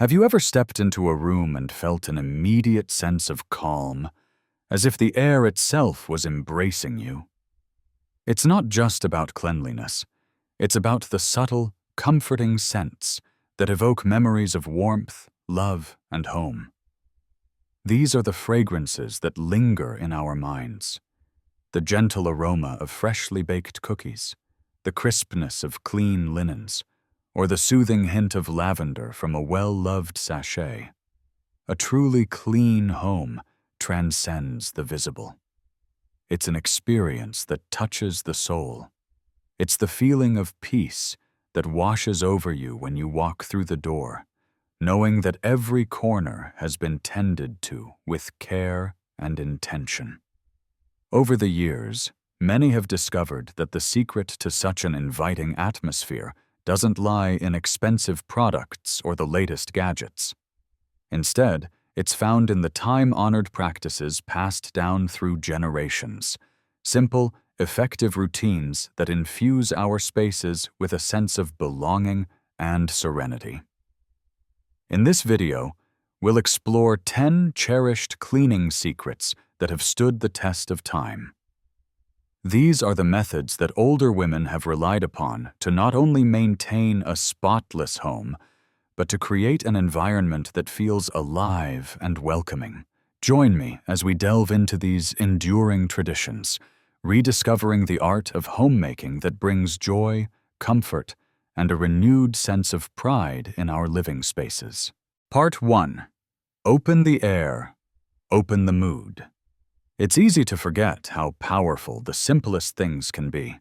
Have you ever stepped into a room and felt an immediate sense of calm, as if the air itself was embracing you? It's not just about cleanliness. It's about the subtle, comforting scents that evoke memories of warmth, love, and home. These are the fragrances that linger in our minds. The gentle aroma of freshly baked cookies, the crispness of clean linens, or the soothing hint of lavender from a well-loved sachet. A truly clean home transcends the visible. It's an experience that touches the soul. It's the feeling of peace that washes over you when you walk through the door, knowing that every corner has been tended to with care and intention. Over the years, many have discovered that the secret to such an inviting atmosphere doesn't lie in expensive products or the latest gadgets. Instead, it's found in the time-honored practices passed down through generations, simple, effective routines that infuse our spaces with a sense of belonging and serenity. In this video, we'll explore 10 cherished cleaning secrets that have stood the test of time. These are the methods that older women have relied upon to not only maintain a spotless home, but to create an environment that feels alive and welcoming. Join me as we delve into these enduring traditions, rediscovering the art of homemaking that brings joy, comfort, and a renewed sense of pride in our living spaces. Part 1. Open the air, open the mood. It's easy to forget how powerful the simplest things can be.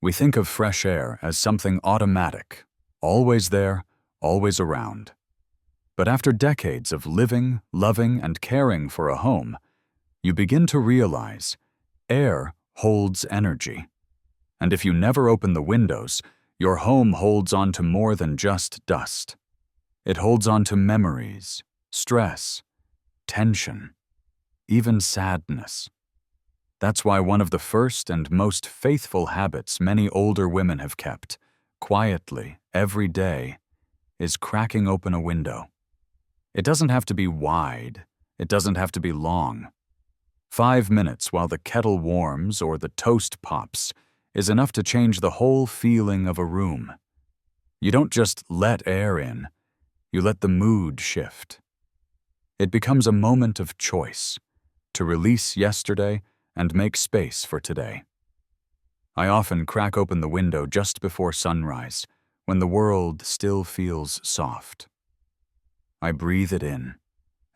We think of fresh air as something automatic, always there, always around. But after decades of living, loving, and caring for a home, you begin to realize air holds energy. And if you never open the windows, your home holds on to more than just dust. It holds on to memories, stress, tension, even sadness. That's why one of the first and most faithful habits many older women have kept, quietly, every day, is cracking open a window. It doesn't have to be wide. It doesn't have to be long. 5 minutes while the kettle warms or the toast pops is enough to change the whole feeling of a room. You don't just let air in, you let the mood shift. It becomes a moment of choice, to release yesterday and make space for today. I often crack open the window just before sunrise, when the world still feels soft. I breathe it in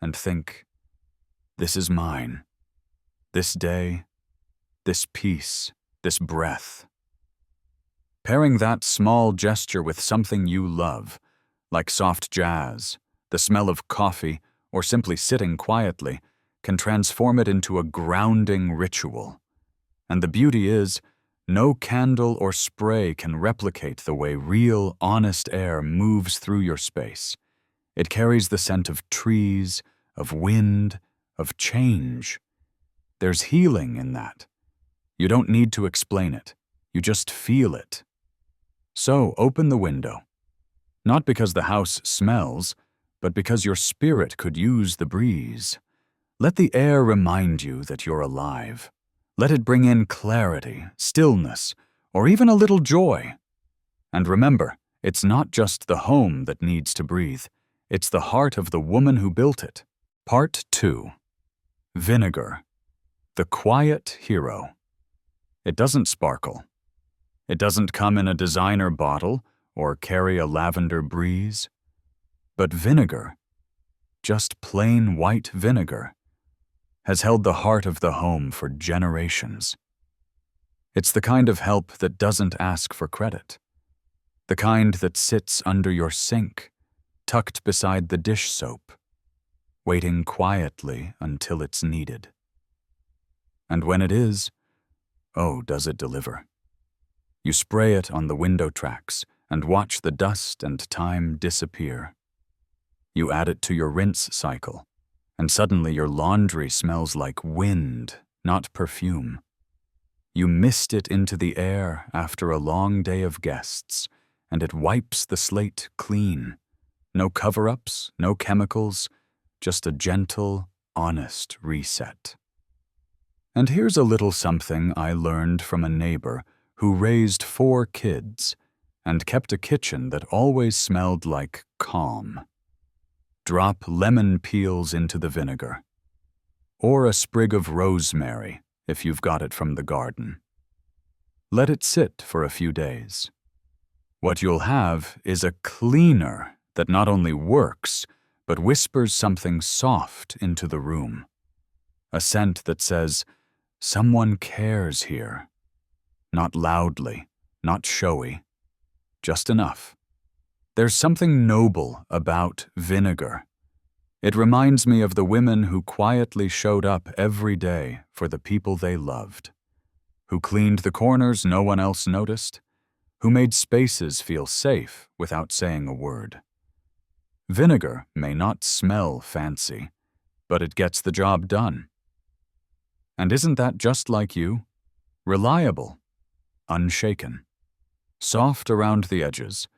and think, this is mine. This day, this peace, this breath. Pairing that small gesture with something you love, like soft jazz, the smell of coffee, or simply sitting quietly, can transform it into a grounding ritual. And the beauty is, no candle or spray can replicate the way real, honest air moves through your space. It carries the scent of trees, of wind, of change. There's healing in that. You don't need to explain it. You just feel it. So open the window. Not because the house smells, but because your spirit could use the breeze. Let the air remind you that you're alive. Let it bring in clarity, stillness, or even a little joy. And remember, it's not just the home that needs to breathe. It's the heart of the woman who built it. Part 2. Vinegar. The quiet hero. It doesn't sparkle. It doesn't come in a designer bottle or carry a lavender breeze. But vinegar, just plain white vinegar, has held the heart of the home for generations. It's the kind of help that doesn't ask for credit. The kind that sits under your sink, tucked beside the dish soap, waiting quietly until it's needed. And when it is, oh, does it deliver. You spray it on the window tracks and watch the dust and time disappear. You add it to your rinse cycle, and suddenly your laundry smells like wind, not perfume. You mist it into the air after a long day of guests, and it wipes the slate clean, No cover-ups, no chemicals, just a gentle, honest reset. And here's a little something I learned from a neighbor who raised 4 kids and kept a kitchen that always smelled like calm. Drop lemon peels into the vinegar, or a sprig of rosemary if you've got it from the garden. Let it sit for a few days. What you'll have is a cleaner that not only works, but whispers something soft into the room. A scent that says, "Someone cares here." Not loudly, not showy, just enough. There's something noble about vinegar. It reminds me of the women who quietly showed up every day for the people they loved, who cleaned the corners no one else noticed, who made spaces feel safe without saying a word. Vinegar may not smell fancy, but it gets the job done. And isn't that just like you? Reliable, unshaken, soft around the edges,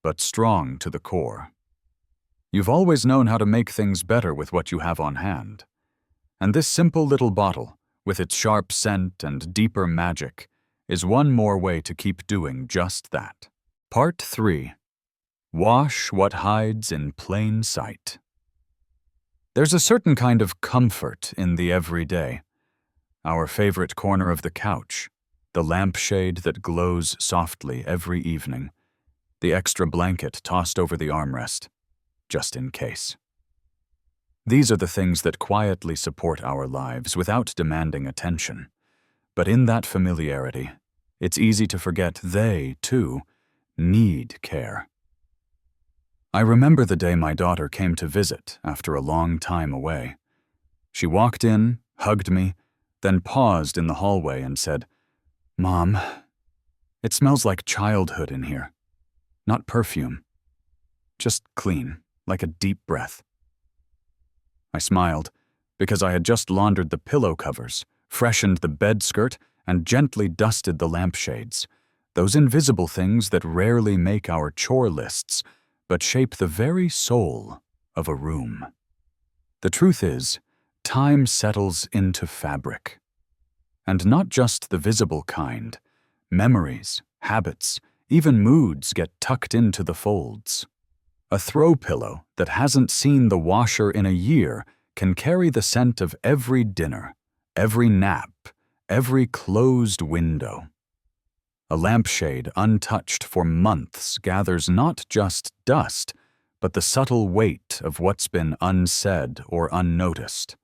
but strong to the core. You've always known how to make things better with what you have on hand. And this simple little bottle, with its sharp scent and deeper magic, is one more way to keep doing just that. Part 3. Wash what hides in plain sight. There's a certain kind of comfort in the everyday. Our favorite corner of the couch, the lampshade that glows softly every evening, the extra blanket tossed over the armrest, just in case. These are the things that quietly support our lives without demanding attention. But in that familiarity, it's easy to forget they, too, need care. I remember the day my daughter came to visit after a long time away. She walked in, hugged me, then paused in the hallway and said, "Mom, it smells like childhood in here. Not perfume. Just clean, like a deep breath." I smiled, because I had just laundered the pillow covers, freshened the bed skirt, and gently dusted the lampshades, those invisible things that rarely make our chore lists, but shape the very soul of a room. The truth is, time settles into fabric. And not just the visible kind. Memories, habits, even moods get tucked into the folds. A throw pillow that hasn't seen the washer in a year can carry the scent of every dinner, every nap, every closed window. A lampshade untouched for months gathers not just dust, but the subtle weight of what's been unsaid or unnoticed.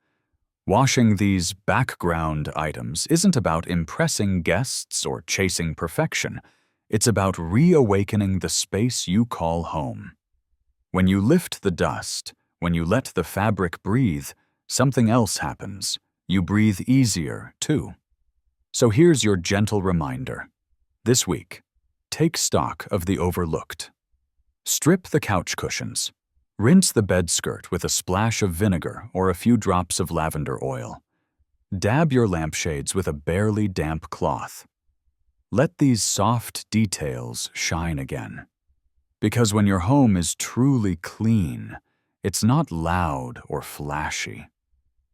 Washing these background items isn't about impressing guests or chasing perfection. It's about reawakening the space you call home. When you lift the dust, when you let the fabric breathe, something else happens. You breathe easier, too. So here's your gentle reminder. This week, take stock of the overlooked. Strip the couch cushions. Rinse the bed skirt with a splash of vinegar or a few drops of lavender oil. Dab your lampshades with a barely damp cloth. Let these soft details shine again. Because when your home is truly clean, it's not loud or flashy.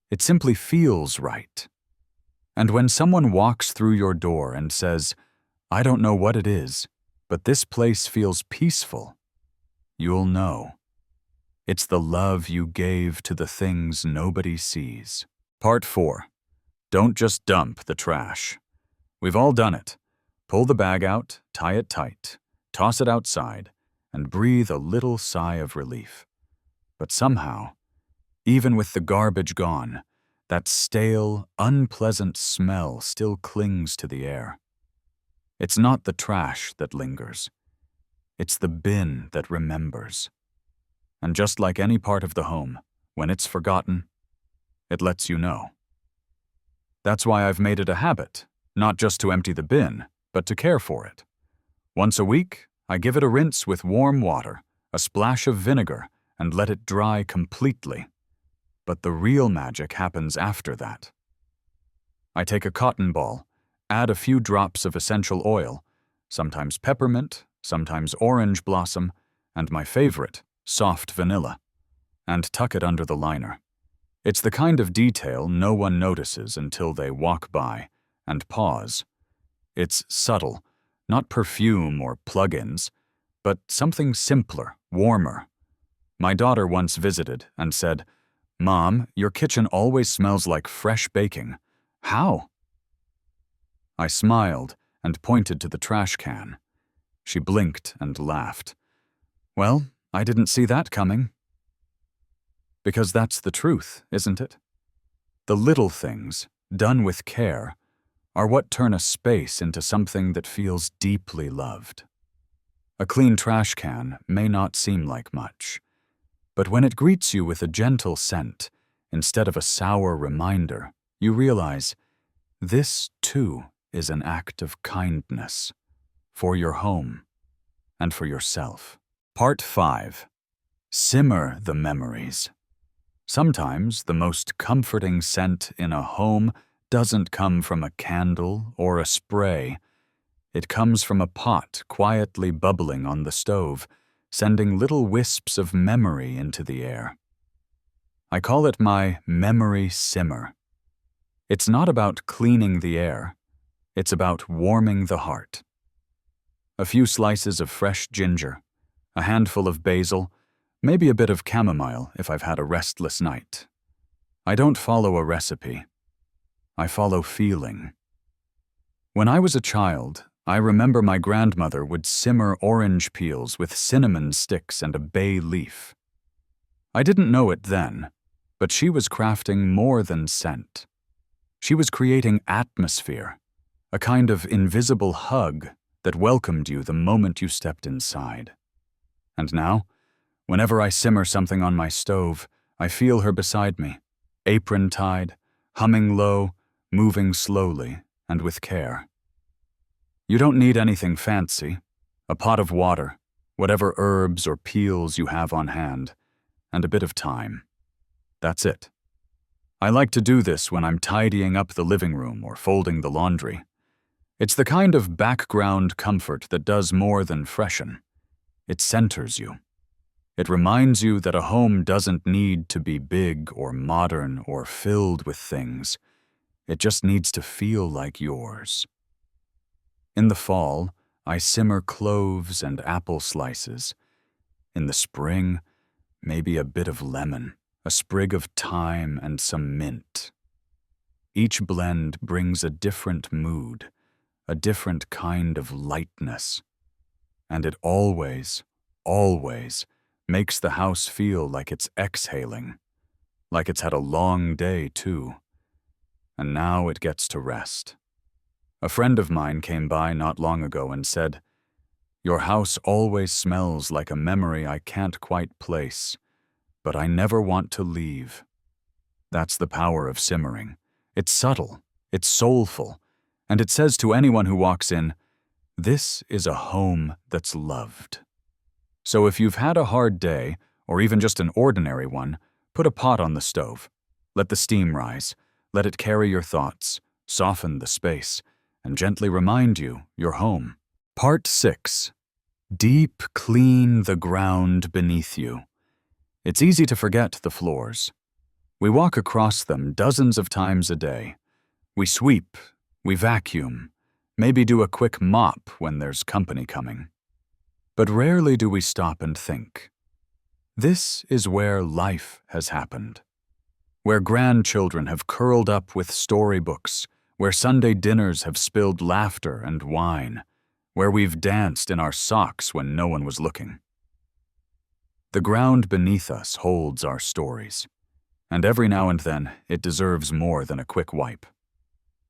It simply feels right. And when someone walks through your door and says, "I don't know what it is, but this place feels peaceful," you'll know. It's the love you gave to the things nobody sees. Part 4. Don't just dump the trash. We've all done it. Pull the bag out, tie it tight, toss it outside, and breathe a little sigh of relief. But somehow, even with the garbage gone, that stale, unpleasant smell still clings to the air. It's not the trash that lingers. It's the bin that remembers. And just like any part of the home, when it's forgotten, it lets you know. That's why I've made it a habit, not just to empty the bin, but to care for it. Once a week, I give it a rinse with warm water, a splash of vinegar, and let it dry completely. But the real magic happens after that. I take a cotton ball, add a few drops of essential oil, sometimes peppermint, sometimes orange blossom, and my favorite, soft vanilla, and tuck it under the liner. It's the kind of detail no one notices until they walk by and pause. It's subtle, not perfume or plug-ins, but something simpler, warmer. My daughter once visited and said, "Mom, your kitchen always smells like fresh baking. How?" I smiled and pointed to the trash can. She blinked and laughed. "Well, I didn't see that coming." Because that's the truth, isn't it? The little things, done with care, are what turn a space into something that feels deeply loved. A clean trash can may not seem like much, but when it greets you with a gentle scent, instead of a sour reminder, you realize this, too, is an act of kindness for your home and for yourself. Part 5. Simmer the memories. Sometimes the most comforting scent in a home doesn't come from a candle or a spray. It comes from a pot quietly bubbling on the stove, sending little wisps of memory into the air. I call it my memory simmer. It's not about cleaning the air. It's about warming the heart. A few slices of fresh ginger, a handful of basil, maybe a bit of chamomile if I've had a restless night. I don't follow a recipe. I follow feeling. When I was a child, I remember my grandmother would simmer orange peels with cinnamon sticks and a bay leaf. I didn't know it then, but she was crafting more than scent. She was creating atmosphere, a kind of invisible hug that welcomed you the moment you stepped inside. And now, whenever I simmer something on my stove, I feel her beside me, apron tied, humming low, moving slowly and with care. You don't need anything fancy. A pot of water, whatever herbs or peels you have on hand, and a bit of time. That's it. I like to do this when I'm tidying up the living room or folding the laundry. It's the kind of background comfort that does more than freshen. It centers you. It reminds you that a home doesn't need to be big or modern or filled with things. It just needs to feel like yours. In the fall, I simmer cloves and apple slices. In the spring, maybe a bit of lemon, a sprig of thyme, and some mint. Each blend brings a different mood, a different kind of lightness. And it always, always makes the house feel like it's exhaling, like it's had a long day too. And now it gets to rest. A friend of mine came by not long ago and said, "Your house always smells like a memory I can't quite place, but I never want to leave." That's the power of simmering. It's subtle, it's soulful, and it says to anyone who walks in, this is a home that's loved. So if you've had a hard day, or even just an ordinary one, put a pot on the stove. Let the steam rise. Let it carry your thoughts, soften the space, and gently remind you you're home. Part 6. Deep clean the ground beneath you. It's easy to forget the floors. We walk across them dozens of times a day. We sweep, we vacuum, maybe do a quick mop when there's company coming. But rarely do we stop and think. This is where life has happened. Where grandchildren have curled up with storybooks, where Sunday dinners have spilled laughter and wine, where we've danced in our socks when no one was looking. The ground beneath us holds our stories, and every now and then it deserves more than a quick wipe.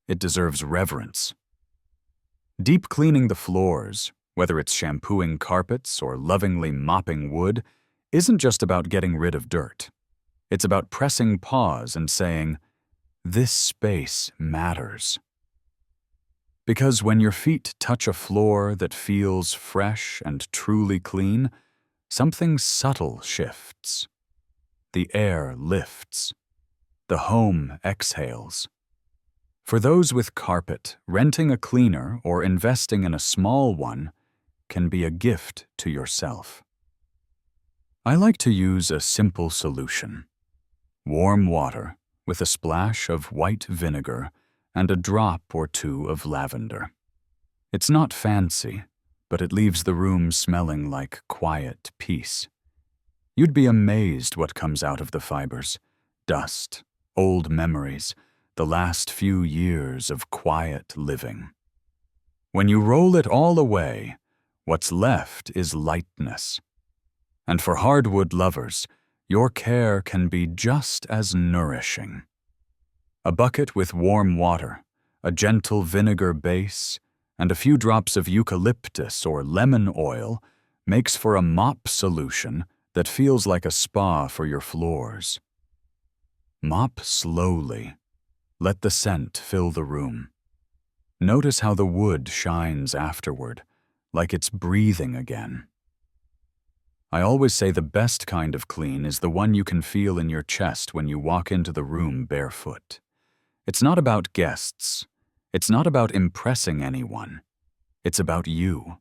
It deserves reverence. Deep cleaning the floors, whether it's shampooing carpets or lovingly mopping wood, isn't just about getting rid of dirt. It's about pressing pause and saying, this space matters. Because when your feet touch a floor that feels fresh and truly clean, something subtle shifts. The air lifts. The home exhales. For those with carpet, renting a cleaner or investing in a small one can be a gift to yourself. I like to use a simple solution. Warm water with a splash of white vinegar and a drop or two of lavender. It's not fancy, but it leaves the room smelling like quiet peace. You'd be amazed what comes out of the fibers. Dust, old memories, the last few years of quiet living. When you roll it all away, what's left is lightness. And for hardwood lovers, your care can be just as nourishing. A bucket with warm water, a gentle vinegar base, and a few drops of eucalyptus or lemon oil makes for a mop solution that feels like a spa for your floors. Mop slowly. Let the scent fill the room. Notice how the wood shines afterward, like it's breathing again. I always say the best kind of clean is the one you can feel in your chest when you walk into the room barefoot. It's not about guests. It's not about impressing anyone. It's about you.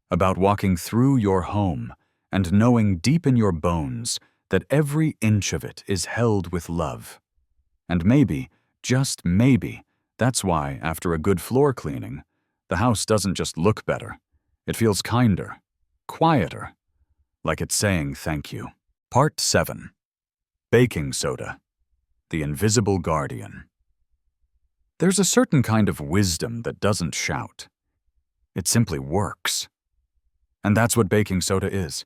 About walking through your home and knowing deep in your bones that every inch of it is held with love. And maybe, just maybe, that's why, after a good floor cleaning, the house doesn't just look better. It feels kinder, quieter, like it's saying thank you. Part 7. Baking soda, the invisible guardian. There's a certain kind of wisdom that doesn't shout. It simply works. And that's what baking soda is.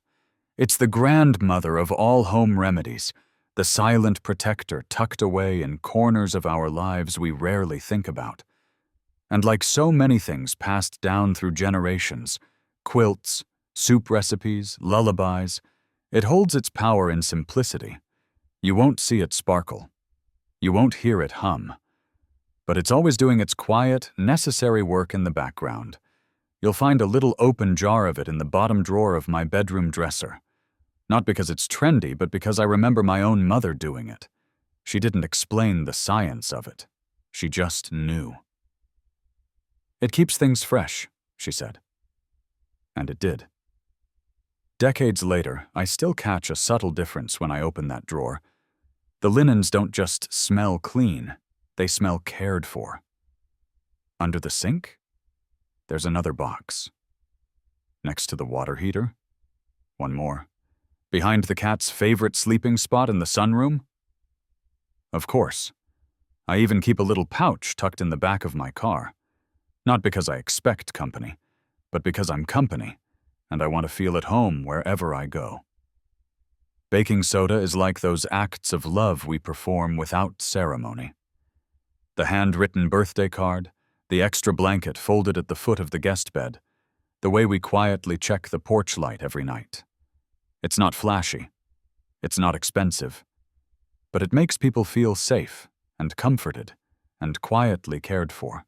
It's the grandmother of all home remedies, the silent protector tucked away in corners of our lives we rarely think about. And like so many things passed down through generations, quilts, soup recipes, lullabies, it holds its power in simplicity. You won't see it sparkle. You won't hear it hum. But it's always doing its quiet, necessary work in the background. You'll find a little open jar of it in the bottom drawer of my bedroom dresser. Not because it's trendy, but because I remember my own mother doing it. She didn't explain the science of it. She just knew. It keeps things fresh, she said. And it did. Decades later, I still catch a subtle difference when I open that drawer. The linens don't just smell clean, they smell cared for. Under the sink, there's another box. Next to the water heater, one more. Behind the cat's favorite sleeping spot in the sunroom? Of course. I even keep a little pouch tucked in the back of my car. Not because I expect company, but because I'm company, and I want to feel at home wherever I go. Baking soda is like those acts of love we perform without ceremony. The handwritten birthday card, the extra blanket folded at the foot of the guest bed, the way we quietly check the porch light every night. It's not flashy. It's not expensive. But it makes people feel safe and comforted and quietly cared for.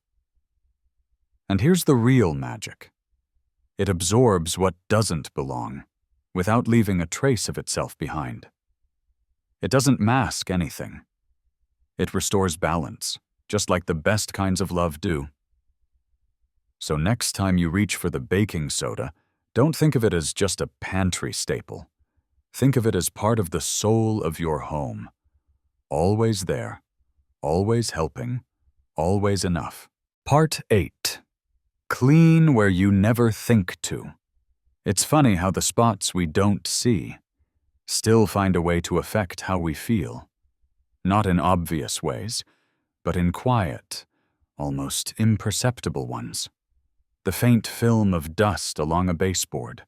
And here's the real magic. It absorbs what doesn't belong, without leaving a trace of itself behind. It doesn't mask anything. It restores balance, just like the best kinds of love do. So next time you reach for the baking soda, don't think of it as just a pantry staple. Think of it as part of the soul of your home. Always there, always helping, always enough. Part 8. Clean where you never think to. It's funny how the spots we don't see still find a way to affect how we feel. Not in obvious ways, but in quiet, almost imperceptible ones. The faint film of dust along a baseboard,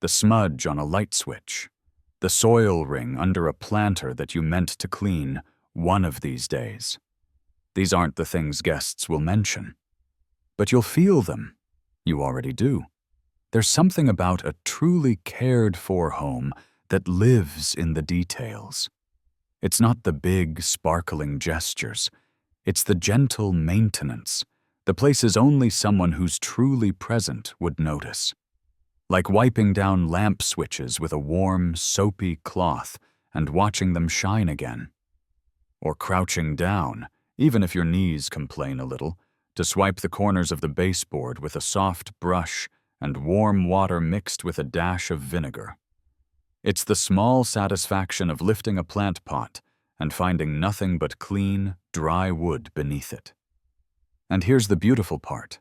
the smudge on a light switch, the soil ring under a planter that you meant to clean one of these days. These aren't the things guests will mention. But you'll feel them. You already do. There's something about a truly cared-for home that lives in the details. It's not the big, sparkling gestures. It's the gentle maintenance, the places only someone who's truly present would notice. Like wiping down lamp switches with a warm, soapy cloth and watching them shine again. Or crouching down, even if your knees complain a little, to swipe the corners of the baseboard with a soft brush and warm water mixed with a dash of vinegar. It's the small satisfaction of lifting a plant pot and finding nothing but clean, dry wood beneath it. And here's the beautiful part.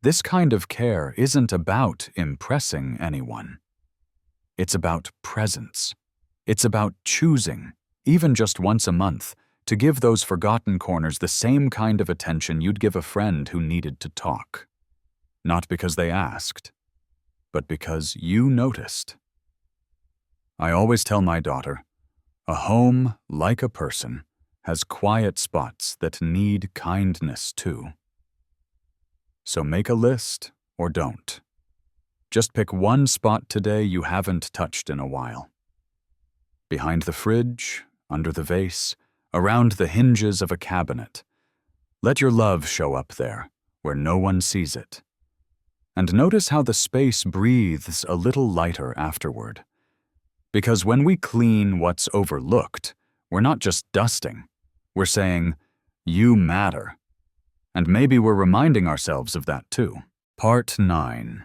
This kind of care isn't about impressing anyone. It's about presence. It's about choosing, even just once a month, to give those forgotten corners the same kind of attention you'd give a friend who needed to talk. Not because they asked, but because you noticed. I always tell my daughter, a home, like a person, has quiet spots that need kindness too. So make a list or don't. Just pick one spot today you haven't touched in a while. Behind the fridge, under the vase, around the hinges of a cabinet. Let your love show up there, where no one sees it. And notice how the space breathes a little lighter afterward. Because when we clean what's overlooked, we're not just dusting. We're saying, you matter. And maybe we're reminding ourselves of that too. Part 9.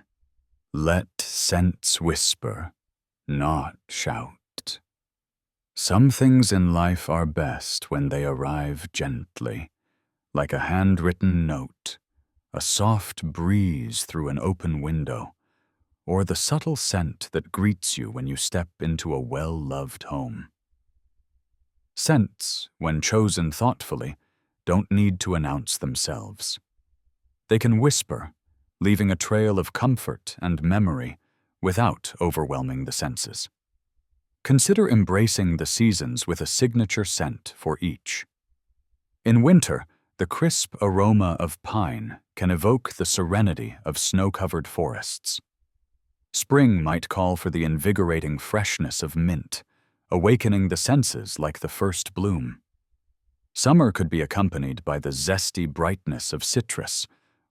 Let scents whisper, not shout. Some things in life are best when they arrive gently, like a handwritten note, a soft breeze through an open window, or the subtle scent that greets you when you step into a well-loved home. Scents, when chosen thoughtfully, don't need to announce themselves. They can whisper, leaving a trail of comfort and memory without overwhelming the senses. Consider embracing the seasons with a signature scent for each. In winter, the crisp aroma of pine can evoke the serenity of snow-covered forests. Spring might call for the invigorating freshness of mint, awakening the senses like the first bloom. Summer could be accompanied by the zesty brightness of citrus,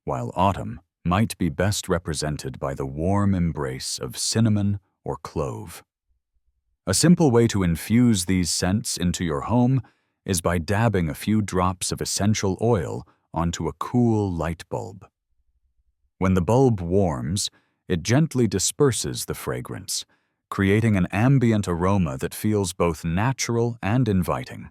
while autumn might be best represented by the warm embrace of cinnamon or clove. A simple way to infuse these scents into your home is by dabbing a few drops of essential oil onto a cool light bulb. When the bulb warms, it gently disperses the fragrance, creating an ambient aroma that feels both natural and inviting.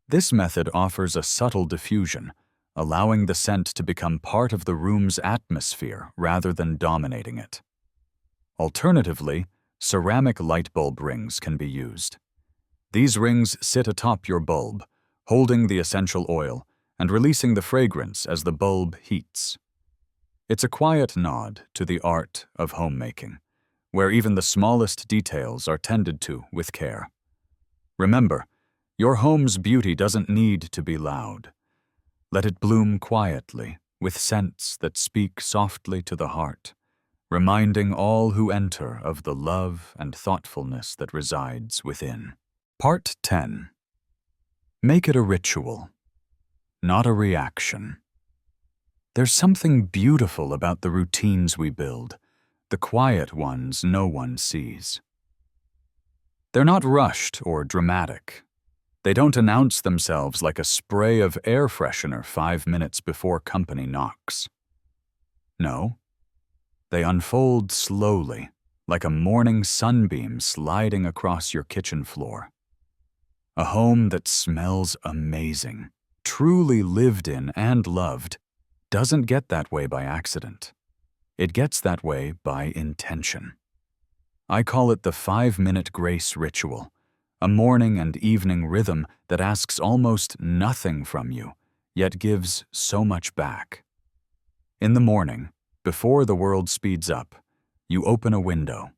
This method offers a subtle diffusion, allowing the scent to become part of the room's atmosphere rather than dominating it. Alternatively, ceramic light bulb rings can be used. These rings sit atop your bulb, holding the essential oil and releasing the fragrance as the bulb heats. It's a quiet nod to the art of homemaking, where even the smallest details are tended to with care. Remember, your home's beauty doesn't need to be loud. Let it bloom quietly, with scents that speak softly to the heart, reminding all who enter of the love and thoughtfulness that resides within. Part 10. Make it a ritual, not a reaction. There's something beautiful about the routines we build, the quiet ones no one sees. They're not rushed or dramatic. They don't announce themselves like a spray of air freshener 5 minutes before company knocks. No, they unfold slowly, like a morning sunbeam sliding across your kitchen floor. A home that smells amazing, truly lived in and loved, doesn't get that way by accident. It gets that way by intention. I call it the 5-minute grace ritual, a morning and evening rhythm that asks almost nothing from you, yet gives so much back. In the morning, before the world speeds up, you open a window,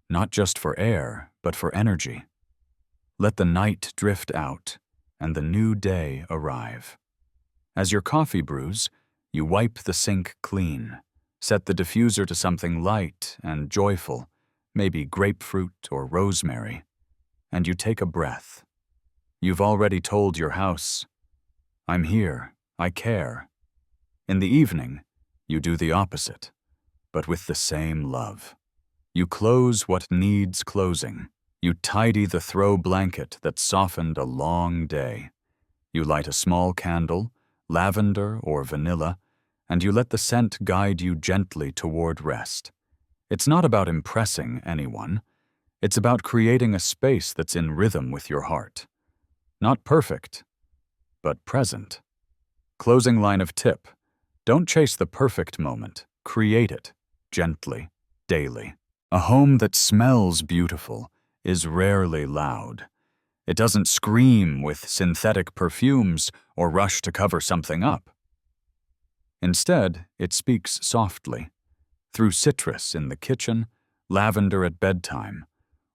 not just for air, but for energy. Let the night drift out and the new day arrive. As your coffee brews, you wipe the sink clean, set the diffuser to something light and joyful, maybe grapefruit or rosemary, and you take a breath. You've already told your house, I'm here, I care. In the evening, you do the opposite, but with the same love. You close what needs closing. You tidy the throw blanket that softened a long day. You light a small candle, lavender or vanilla, and you let the scent guide you gently toward rest. It's not about impressing anyone. It's about creating a space that's in rhythm with your heart. Not perfect, but present. Closing line of tip: don't chase the perfect moment. Create it, gently, daily. A home that smells beautiful is rarely loud. It doesn't scream with synthetic perfumes or rush to cover something up. Instead, it speaks softly, through citrus in the kitchen, lavender at bedtime,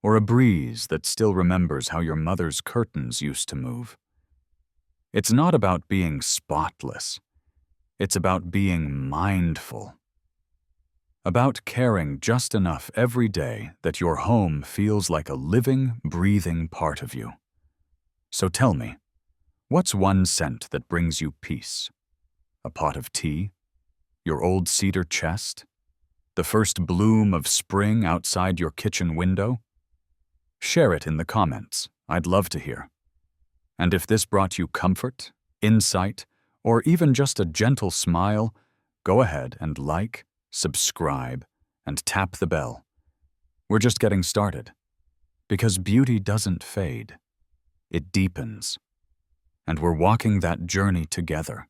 or a breeze that still remembers how your mother's curtains used to move. It's not about being spotless. It's about being mindful. About caring just enough every day that your home feels like a living, breathing part of you. So tell me, what's one scent that brings you peace? A pot of tea? Your old cedar chest? The first bloom of spring outside your kitchen window? Share it in the comments. I'd love to hear. And if this brought you comfort, insight, or even just a gentle smile, go ahead and like, subscribe, and tap the bell. We're just getting started. Because beauty doesn't fade. It deepens. And we're walking that journey together.